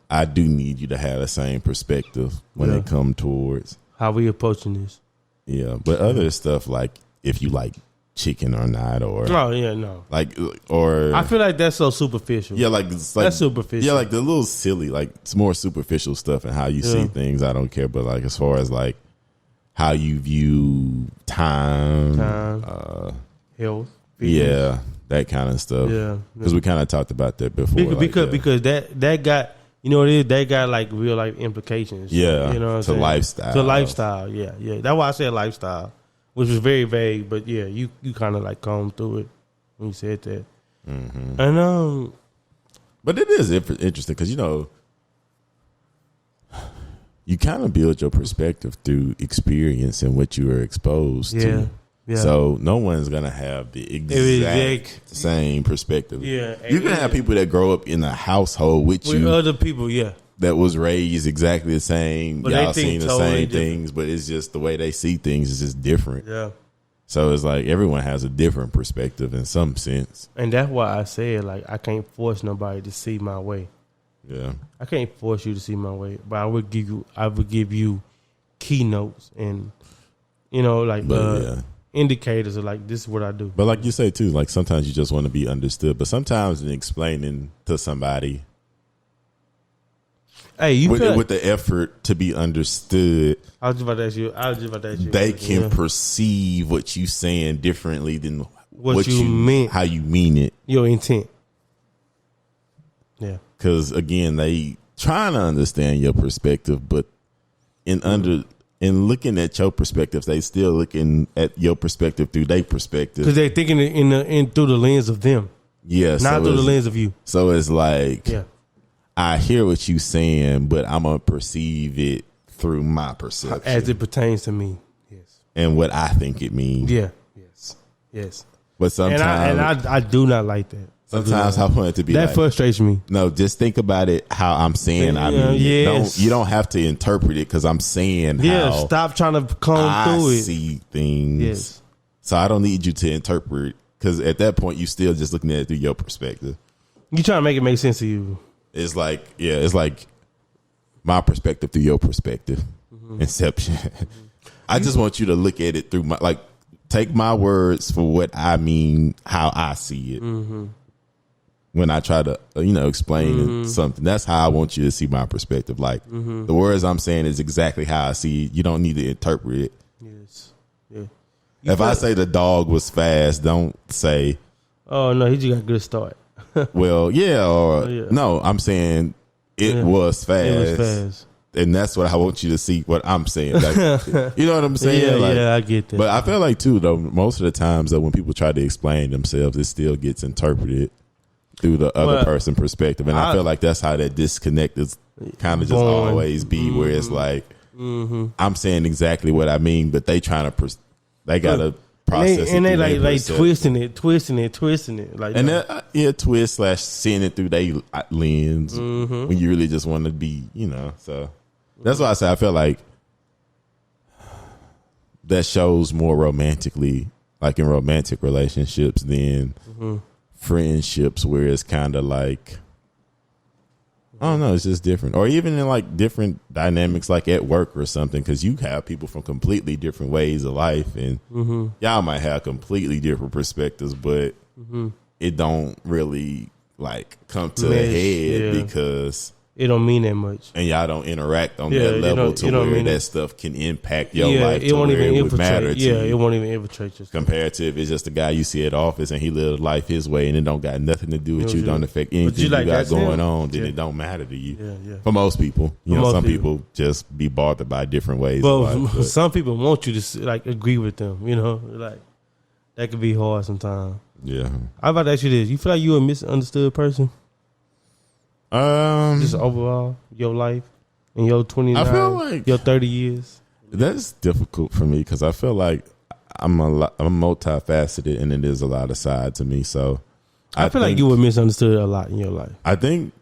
I do need you to have the same perspective when it come towards how we approaching this. Yeah, but other stuff, like if you like chicken or not, or like, or I feel like that's so superficial. Yeah, like it's like that's superficial. Yeah, like the little silly, like it's more superficial stuff and how you see things. I don't care, but like as far as like how you view time, health, yeah, that kind of stuff. Yeah, because we kind of talked about that before. Because that got, you know what it is, that got like real life implications. Yeah, you know what I'm saying? Lifestyle. To lifestyle. Yeah. That's why I said lifestyle, which was very vague. But yeah, you kind of like combed through it when you said that. Mm-hmm. And but it is interesting because you kind of build your perspective through experience and what you were exposed to. Yeah. So no one's gonna have the exact same perspective. Yeah, you can have people that grow up in a household with you, other people, that was raised exactly the same. But y'all seen the totally same things, but it's just the way they see things is just different. Yeah. So it's like everyone has a different perspective in some sense, and that's why I said like I can't force nobody to see my way. Yeah, I can't force you to see my way, but I would give you keynotes and indicators of like this is what I do. But like you say too, like sometimes you just want to be understood. But sometimes in explaining to somebody, hey, with the effort to be understood, I was just about to ask you. They can perceive what you saying differently than what you meant, how you mean it, your intent. Yeah, because again, they trying to understand your perspective, but in looking at your perspective, they still looking at your perspective through their perspective because they're thinking in through the lens of them. Yeah, not through the lens of you. So it's like, I hear what you saying, but I'm gonna perceive it through my perception as it pertains to me. Yes, and what I think it means. Yeah. Yes. But sometimes, I do not like that. Sometimes I want it to be that frustrates me. No, just think about it how I'm saying. I mean, you don't have to interpret it because I'm saying how. Stop trying to comb through it. I see things. Yes. So I don't need you to interpret because at that point you still just looking at it through your perspective. You trying to make it make sense to you. It's like my perspective through your perspective. Mm-hmm. Inception. Mm-hmm. I just want you to look at it through take my words for what I mean, how I see it. Mm-hmm. When I try to, explain something, that's how I want you to see my perspective. Like the words I'm saying is exactly how I see it. You don't need to interpret it. Yes. Yeah. If I say the dog was fast, don't say, "Oh no, he just got a good start." Well, no, I'm saying it was fast. It was fast. And that's what I want you to see. What I'm saying, like, you know what I'm saying? Yeah, I get that. But I feel like too, though, most of the times though, when people try to explain themselves, it still gets interpreted through the other person's perspective, and I feel like that's how that disconnect is kind of just always be, where it's like I'm saying exactly what I mean, but they trying to they gotta process it, and they like twisting it, like and twist / seeing it through their lens when you really just want to be, So that's why I say I feel like that shows more romantically, like in romantic relationships, than friendships, where it's kind of like, I don't know, it's just different. Or even in like different dynamics, like at work or something, because you have people from completely different ways of life, and y'all might have completely different perspectives, but it don't really like come to a head because it don't mean that much, and y'all don't interact on that level to where that stuff can impact your life. It won't even infiltrate. Matter to you. It won't even infiltrate you. Compared to if it's just a guy you see at office and he lives life his way and it don't got nothing to do with you, don't affect anything you got going on, then it don't matter to you. Yeah. For most people, some people just be bothered by different ways. But some people want you to like agree with them. Like that could be hard sometimes. Yeah. I'm about to ask you this: you feel like you're a misunderstood person? Just overall, your life in your 29, I feel like your 30 years. That's difficult for me because I feel like I'm multifaceted and it is a lot of side to me. So I feel like you were misunderstood a lot in your life. I think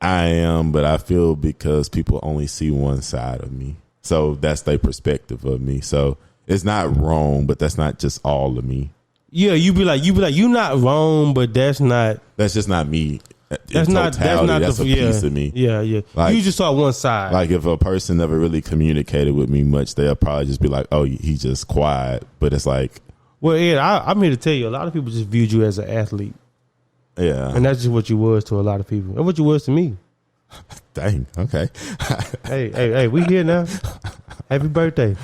I am, but I feel because people only see one side of me. So that's their perspective of me. So it's not wrong, but that's not just all of me. Yeah, you be like, you're not wrong, but that's just not me. That's not that's a piece of me. Yeah. Like, you just saw one side. Like if a person never really communicated with me much, they'll probably just be like, "Oh, he's just quiet." But it's like, well, Ed, I'm here to tell you, a lot of people just viewed you as an athlete. Yeah, and that's just what you was to a lot of people, and what you was to me. Dang. Okay. hey, we here now. Happy birthday.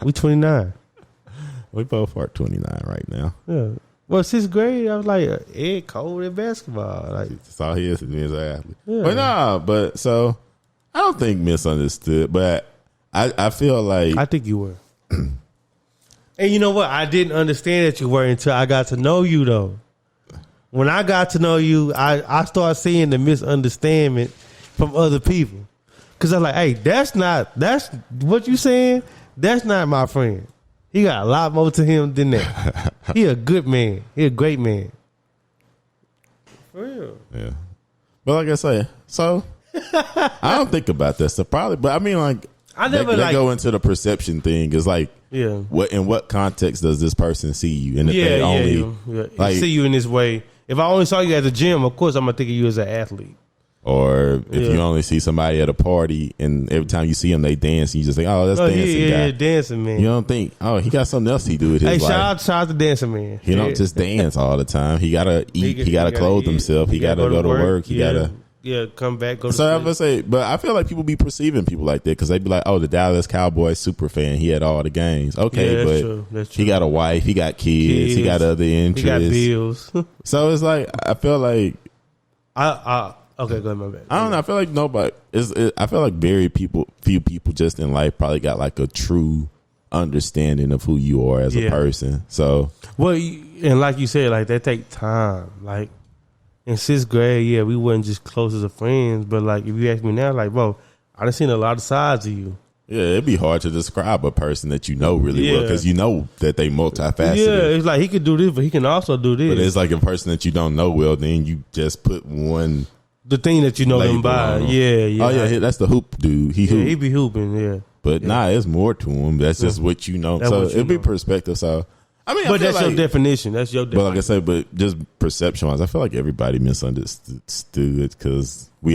We 29. We both are 29 right now. Yeah. Well, 6th grade, I was like, Ed cold at basketball. Like, that's all he is to me as an athlete. Yeah. But so I don't think misunderstood, but I feel like I think you were. And you know what? I didn't understand that you were until I got to know you, though. When I got to know you, I started seeing the misunderstanding from other people. Because I'm like, hey, that's what you saying? That's not my friend. He got a lot more to him than that. He a good man. He a great man. For real. Yeah. But like I say, so I don't think about that stuff probably. But I mean, like, they go into the perception thing. Is like, yeah, in what context does this person see you? And if they only like, see you in this way. If I only saw you at the gym, of course I'm gonna think of you as an athlete. Or if you only see somebody at a party and every time you see them they dance, and you just think, "Oh, that's dancing guy." Yeah, dancing man. You don't think, "Oh, he got something else he do with his life." Shout out to dancing man. He don't just dance all the time. He gotta eat. He gotta clothe himself. He gotta go to work. He gotta come back. Go to so I would say, but I feel like people be perceiving people like that because they be like, "Oh, the Dallas Cowboys super fan. He had all the games." Okay, that's but true. That's true. He got a wife. He got kids. He got other interests. He got bills. So it's like I feel like okay, go ahead, my bad. I don't know. I feel like nobody I feel like few people just in life probably got like a true understanding of who you are as a person. So and like you said, like that take time. Like in 6th grade, we wasn't just close as a friends, but like if you ask me now, like, bro, I done seen a lot of sides of you. Yeah, it'd be hard to describe a person that you know really well because you know that they multifaceted. Yeah, it's like he could do this, but he can also do this. But it's like a person that you don't know well, then you just put the thing that you know them by. Yeah. Oh yeah, that's the hoop dude. He be hooping. Yeah, but it's more to him. That's just what you know. So it'd be perspective. So I mean, but that's your definition. That's your definition. But like I said, but just perception wise, I feel like everybody misunderstood because we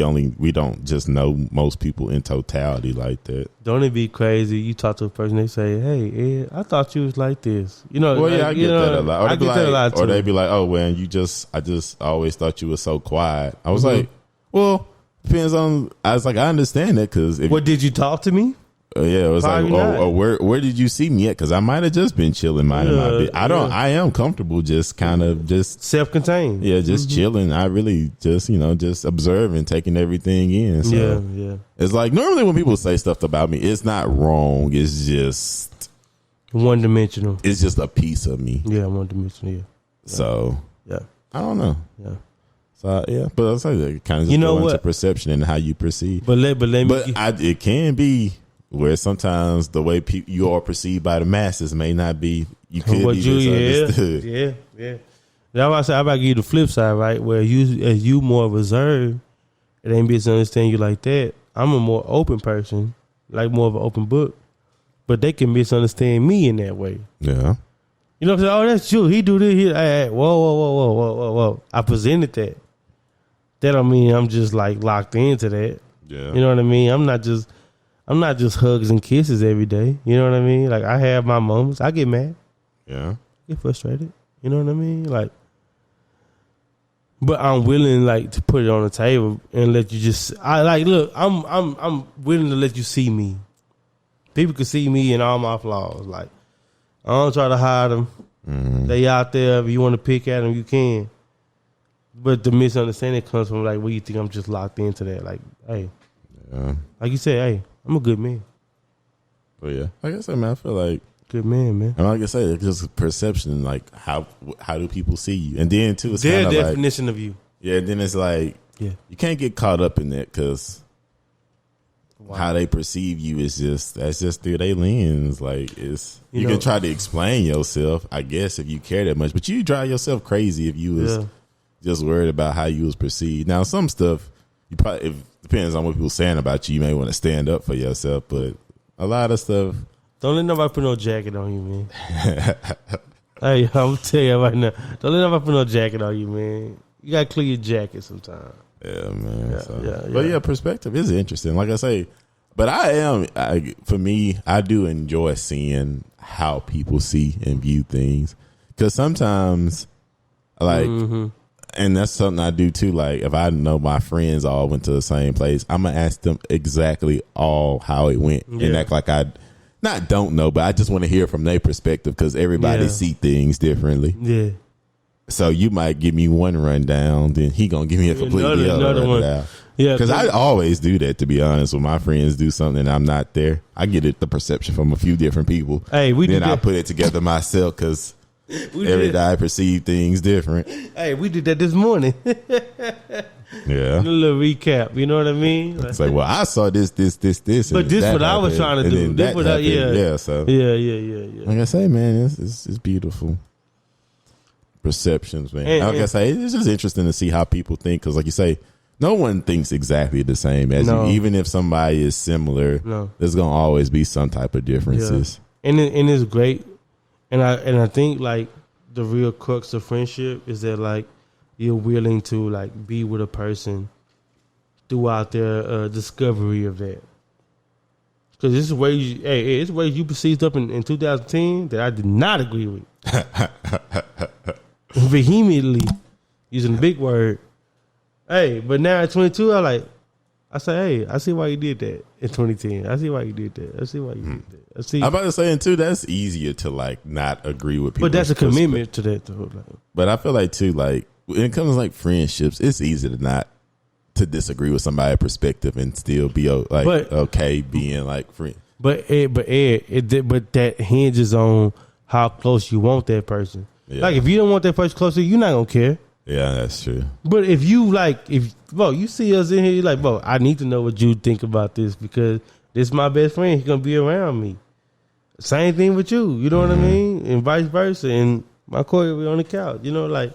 don't just know most people in totality like that. Don't it be crazy? You talk to a person, they say, "Hey, Ed, I thought you was like this." You know, well, I get that a lot. Or I get that a lot too. Or they be like, "Oh, man, I just always thought you were so quiet." I was like, "Well, depends on." I was like, I understand that because did you talk to me? Yeah, it was probably like, where did you see me at? Because I might have just been chilling, minding my business. I am comfortable, just kind of just self-contained. Yeah, just chilling. I really just just observing, taking everything in. So yeah. It's like normally when people say stuff about me, it's not wrong. It's just one dimensional. It's just a piece of me. Yeah, one dimensional. Yeah. So I don't know. Yeah. So but I was like, it kind of just go into perception and how you perceive. But it can be. Where sometimes the way you are perceived by the masses may not be, you could be misunderstood. Yeah. That's why I said I about to give you the flip side, right? Where you more reserved, it ain't misunderstand you like that. I'm a more open person, like more of an open book, but they can misunderstand me in that way. Yeah. You know what I'm saying? Oh, that's you. He do this. Hey, whoa. I presented that. That don't mean I'm just like locked into that. Yeah. You know what I mean? I'm not just hugs and kisses every day. You know what I mean? Like I have my moments. I get mad. Yeah. Get frustrated. You know what I mean? Like, but I'm willing like to put it on the table and let you look. I'm willing to let you see me. People can see me and all my flaws. Like I don't try to hide them. Mm-hmm. They out there. If you want to pick at them, you can. But the misunderstanding comes from like, what you think I'm just locked into that? Like, hey, like you said, hey. I'm a good man. But yeah, like I said, man, I feel like good man. And like I said, it's just perception, like how do people see you, and then too, it's their definition of you. Yeah, then it's like you can't get caught up in that because how they perceive you is that's just through their lens. Like you can try to explain yourself, I guess, if you care that much, but you drive yourself crazy if you was just worried about how you was perceived. Now, some stuff you probably, it depends on what people saying about you. You may want to stand up for yourself, but a lot of stuff. Don't let nobody put no jacket on you, man. Hey, I'm gonna tell you right now. Don't let nobody put no jacket on you, man. You gotta clear your jacket sometimes. Yeah, man. Yeah. But yeah, perspective is interesting. Like I say, but for me, I do enjoy seeing how people see and view things. Because sometimes, like, and that's something I do too. Like, if I know my friends all went to the same place, I'm going to ask them exactly all how it went and act like I don't know, but I just want to hear from their perspective because everybody see things differently. Yeah. So you might give me one rundown, then he gonna give me a completely other rundown. Yeah, because I always do that. To be honest, when my friends do something and I'm not there, I get the perception from a few different people. Hey, then I put it together myself because every day I perceive things different. Hey, we did that this morning. Yeah, a little recap. You know what I mean? It's like, well, I saw this. But this what I was trying to do. This what So yeah. Like I say, man, it's beautiful. Perceptions, man. Like I say, it's just interesting to see how people think because, like you say, no one thinks exactly the same as you. Even if somebody is similar, there's gonna always be some type of differences. Yeah. And it's great. And I think like the real crux of friendship is that like you're willing to like be with a person throughout their discovery of that. Because this is ways, it's ways you perceived up in 2010 that I did not agree with. Vehemently, using a big word. Hey, but now at 22, I say, hey, I see why you did that in 2010. I see why you did that. I see why you did that. I see. I'm about to say, and too, that's easier to like not agree with people. But that's a commitment to that, though. But I feel like too, like when it comes to like friendships, it's easy to not to disagree with somebody's perspective and still be okay being like friends. But that hinges on how close you want that person. Yeah. Like if you don't want that person close to you, you're not gonna care. Yeah, that's true. But if you you see us in here, you're like, bro, I need to know what you think about this because this is my best friend. He's gonna be around me. Same thing with you. You know what I mean? And vice versa. And my Corey, we on the couch. You know, like,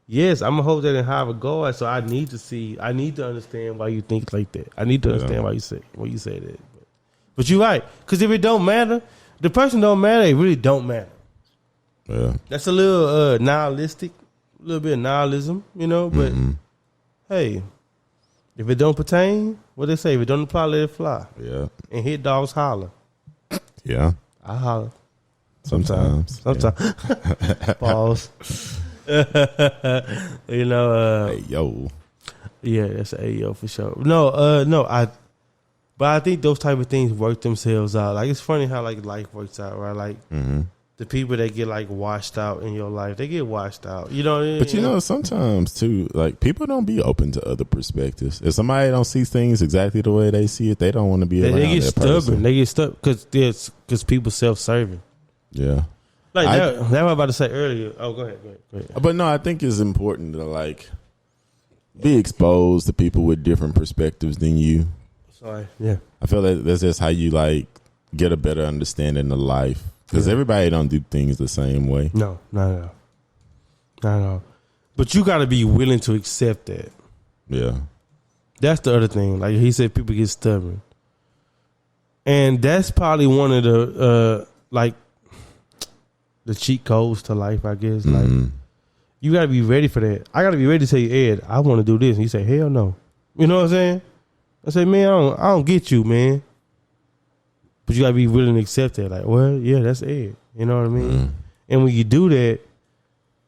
yes, I'm gonna hold that in high regard. So I need to understand why you think like that. I need to understand why you say that. But you're right. Because if it don't matter, the person don't matter, it really don't matter. Yeah. That's a little nihilistic, a little bit of nihilism, you know, but hey, if it don't pertain, what they say, if it don't apply, let it fly. Yeah. And hit dogs holler. Yeah. I holler. Sometimes. Yeah. Pause. You know, hey yo. Yeah, that's a yo for sure. But I think those type of things work themselves out. Like it's funny how like life works out, right? Like the people that get like washed out in your life, they get washed out. You know, but you know, sometimes too, like people don't be open to other perspectives. If somebody don't see things exactly the way they see it, they don't want to be around they get that stubborn. person. They get stuck because people self-serving. Yeah, like that I was about to say earlier. Oh, go ahead. But no, I think it's important to like be exposed to people with different perspectives than you. Sorry. Yeah, I feel like that's just how you like get a better understanding of life. Because everybody don't do things the same way. No, not at all. But you got to be willing to accept that. Yeah. That's the other thing. Like he said, people get stubborn. And that's probably one of the, the cheat codes to life, I guess. Like, you got to be ready for that. I got to be ready to tell you, Ed, I want to do this. And you say, hell no. You know what I'm saying? I say, man, I don't get you, man. But you gotta be willing to accept that. Like, well, yeah, that's it. You know what I mean? And when you do that,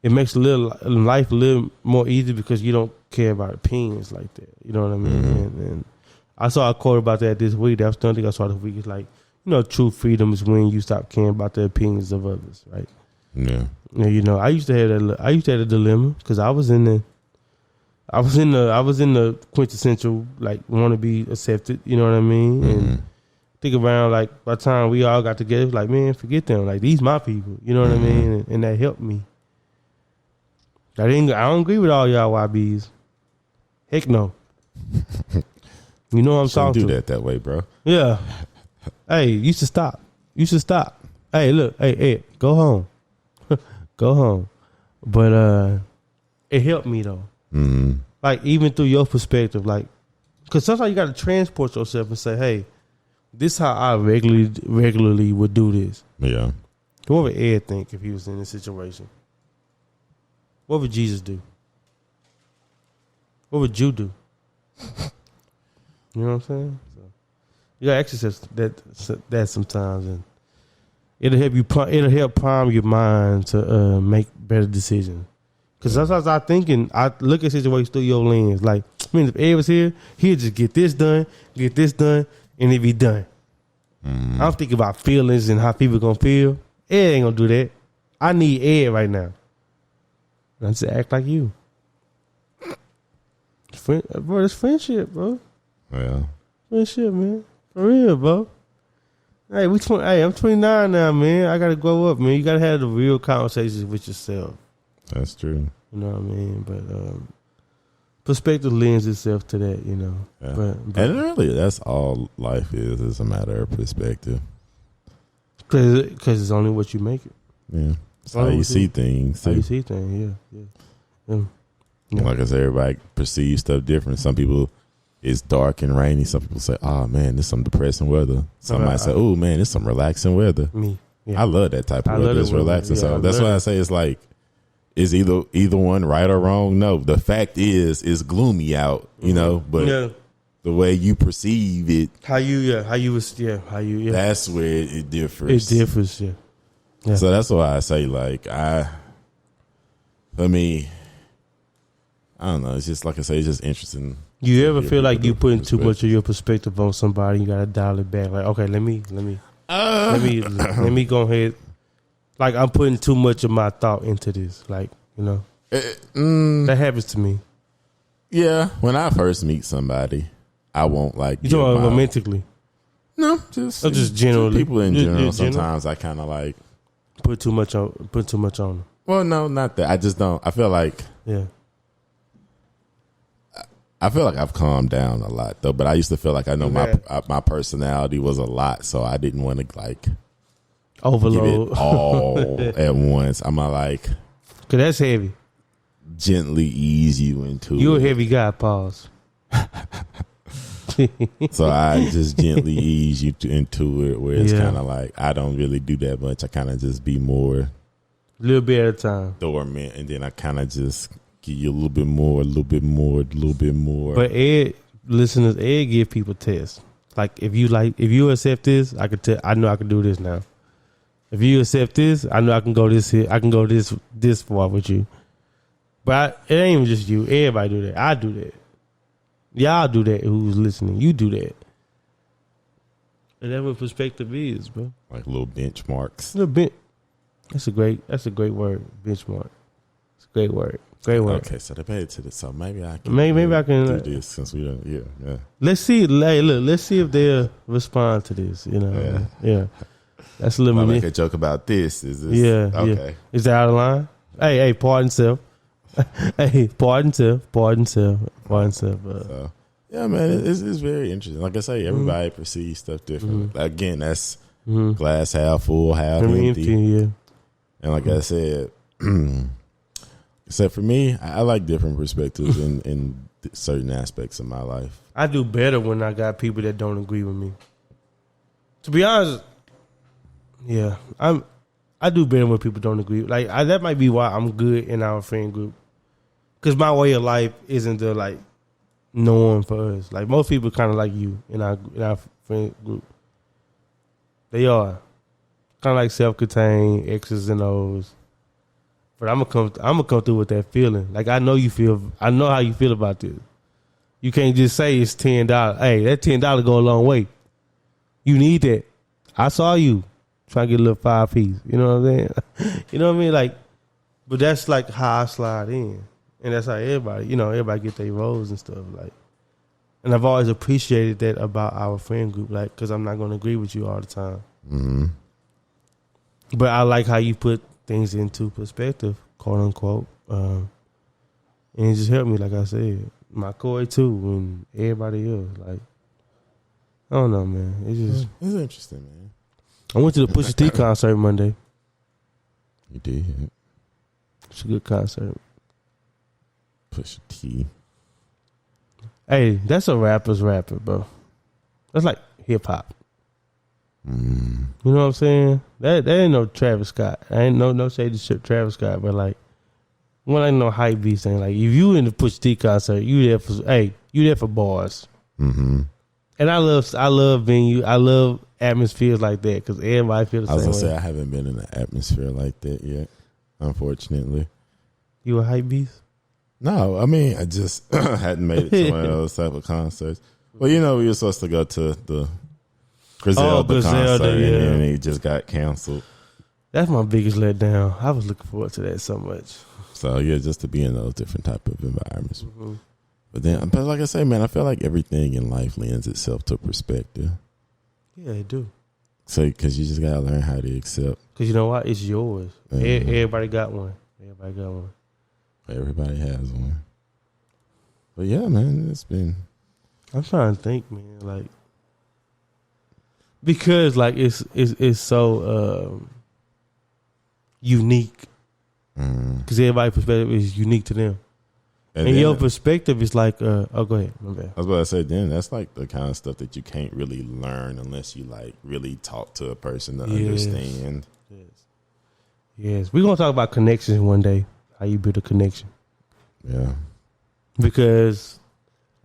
it makes life a little more easy because you don't care about opinions like that. You know what I mean? And I saw a quote about that this week. That's the only thing I saw this week. It's like, you know, true freedom is when you stop caring about the opinions of others, right? Yeah. And, you know, I used to have a dilemma because I was in the quintessential like want to be accepted. You know what I mean? And think around like by the time we all got together, like, man, forget them. Like these my people. You know what I mean? And that helped me. I don't agree with all y'all YBs. Heck no. You know what I'm talking do to. that way, bro. Yeah. Hey, you should stop. Hey, look. Hey, go home. Go home. But it helped me though. Mm-hmm. Like, even through your perspective, like, because sometimes you got to transport yourself and say, hey, this is how I regularly would do this. Yeah. What would Ed think if he was in this situation? What would Jesus do? What would you do? You know what I'm saying? So, you got to exercise that sometimes, and it'll help you. It'll help prime your mind to make better decisions. Because sometimes I look at situations through your lens. Like, I mean, if Ed was here, he'd just get this done, and it'd be done. Mm-hmm. I'm thinking about feelings and how people gonna feel. Ed ain't gonna do that. I need Ed right now. I just act like you. Bro, it's friendship, bro. Yeah. Friendship, man. For real, bro. Hey, I'm 29 now, man. I gotta grow up, man. You gotta have the real conversations with yourself. That's true. You know what I mean? But perspective lends itself to that, you know. Yeah. But And really, that's all life is a matter of perspective. Because it's only what you make it. Yeah. It's how you see things. How you see things, yeah. Like I said, everybody perceives stuff different. Some people, it's dark and rainy. Some people say, oh, man, this is some depressing weather. Some might say, oh, man, this is some relaxing weather. Me. Yeah. I love that type of weather. It's relaxing. Yeah, so that's why I say it's like, is either one right or wrong? No. The fact is, it's gloomy out, you know, but the way you perceive it, that's where it differs. It differs, yeah. So that's why I say, like, for me, I don't know. It's just, like I say, it's just interesting. You ever feel like you putting too much of your perspective on somebody? You gotta dial it back. Like, okay, let me go ahead. Like, I'm putting too much of my thought into this. Like, you know, that happens to me. Yeah, when I first meet somebody, I won't like. You talking about romantically? No, just generally. People in general. Sometimes I kind of like put too much on them. Well, no, not that. I just don't. I feel like I've calmed down a lot though. But I used to feel like I know my personality was a lot, so I didn't want to like overload give it all at once. I'm like, cause that's heavy. Gently ease you into You're a heavy guy. Pause. So I just gently ease you into it, where it's kind of like I don't really do that much. I kind of just be more, a little bit at a time, dormant, and then I kind of just give you a little bit more, a little bit more, a little bit more. But Ed give people tests. Like if you accept this, I know I can do this now. If you accept this, I know I can go this here. I can go this far with you. But it ain't even just you. Everybody do that. I do that. Y'all do that. Who's listening? You do that. And that's what perspective is, bro. Like little benchmarks. That's a great word. Benchmark. It's a great word. Great word. Okay, so they made it to this. So maybe I can. Maybe I can do this since we don't. Yeah. Let's see. Hey, look. Let's see if they'll respond to this. You know. Yeah. That's a little. I'll make a joke about this. Is this? Yeah. Okay. Yeah. Is that out of line? Hey, pardon self. Hey, pardon self. So, yeah, man, it's very interesting. Like I say, everybody perceives stuff different. Again, that's glass half full, half empty. Yeah. And like I said, except for me, I like different perspectives in certain aspects of my life. I do better when I got people that don't agree with me. To be honest, yeah, I do better when people don't agree. Like that might be why I'm good in our friend group, because my way of life isn't the like norm for us. Like most people, kind of like you in our friend group. They are kind of like self-contained X's and O's. But I'm gonna come through with that feeling. Like I know how you feel about this. You can't just say it's $10. Hey, that $10 go a long way. You need that. I saw you trying to get a little 5 piece. You know what I'm saying? You know what I mean? Like, but that's like how I slide in, and that's how everybody get their roles and stuff. Like, and I've always appreciated that about our friend group. Like, because I'm not gonna agree with you all the time. Mm-hmm. But I like how you put things into perspective, quote unquote, and it just helped me. Like I said, my Corey too, and everybody else. Like, I don't know, man. It's interesting, man. I went to the Pusha T concert Monday. You did. It's a good concert. Push T. Hey, that's a rapper's rapper, bro. That's like hip hop. You know what I'm saying? That ain't no Travis Scott. I ain't no shady shit Travis Scott, but like, one ain't no hype beast thing. Like, if you in the Push T concert, you there for bars. Mm-hmm. And I love venue. I love atmospheres like that because everybody feels the same way. I was gonna say I haven't been in an atmosphere like that yet, unfortunately. You a hype beast? No, I mean I just hadn't made it to one of those type of concerts. Well, you know, we were supposed to go to the Griselda concert, and then it just got canceled. That's my biggest letdown. I was looking forward to that so much. So yeah, just to be in those different type of environments. Mm-hmm. But like I say, man, I feel like everything in life lends itself to perspective. Yeah, it do. So, because you just gotta learn how to accept. Because you know what? It's yours. Mm-hmm. Everybody got one. Everybody has one. But yeah, man, it's been. I'm trying to think, man. Like, because like it's so unique. Because everybody's perspective is unique to them. And your perspective is like, go ahead. My bad. I was about to say, then that's like the kind of stuff that you can't really learn unless you like really talk to a person to understand. Yes. We're going to talk about connections one day, how you build a connection. Yeah. Because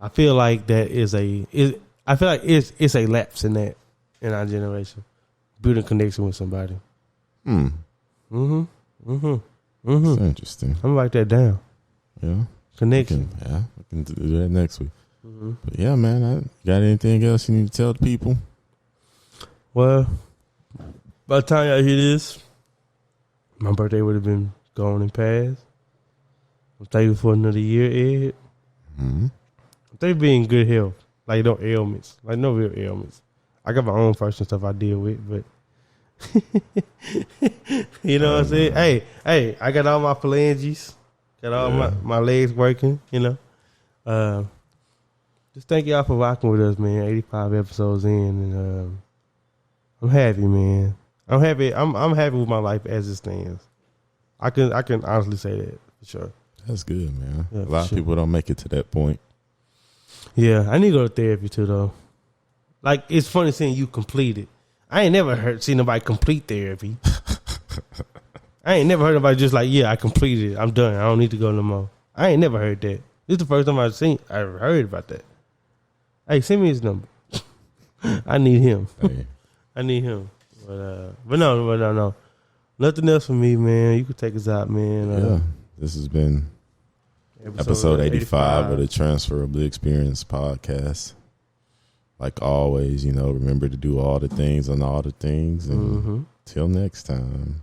I feel like that is it's a lapse in that, in our generation. Building connection with somebody. That's interesting. I'm going to write that down. Yeah. Connection. I can do that next week. Mm-hmm. But yeah, man, got anything else you need to tell the people? Well, by the time y'all hear this, my birthday would have been gone and passed. I'm thankful for another year, Ed. Mm-hmm. I'm thankful for being in good health. Like, no ailments. Like, no real ailments. I got my own personal stuff I deal with, but you know what I'm saying? Hey, I got all my phalanges. Got all my legs working, you know. Just thank y'all for rocking with us, man. 85 episodes in, and I'm happy, man. I'm happy. I'm happy with my life as it stands. I can honestly say that for sure. That's good, man. Yeah, a lot of people don't make it to that point. Yeah, I need to go to therapy too, though. Like, it's funny seeing you complete it. I ain't never seen nobody complete therapy. I ain't never heard nobody just like, yeah, I completed it. I'm done. I don't need to go no more. I ain't never heard that. This is the first time I heard about that. Hey, send me his number. I need him. Hey. I need him. But no. Nothing else for me, man. You can take us out, man. Yeah. This has been episode 85 of the Transferable Experience podcast. Like always, you know, remember to do all the things on all the things. And till next time.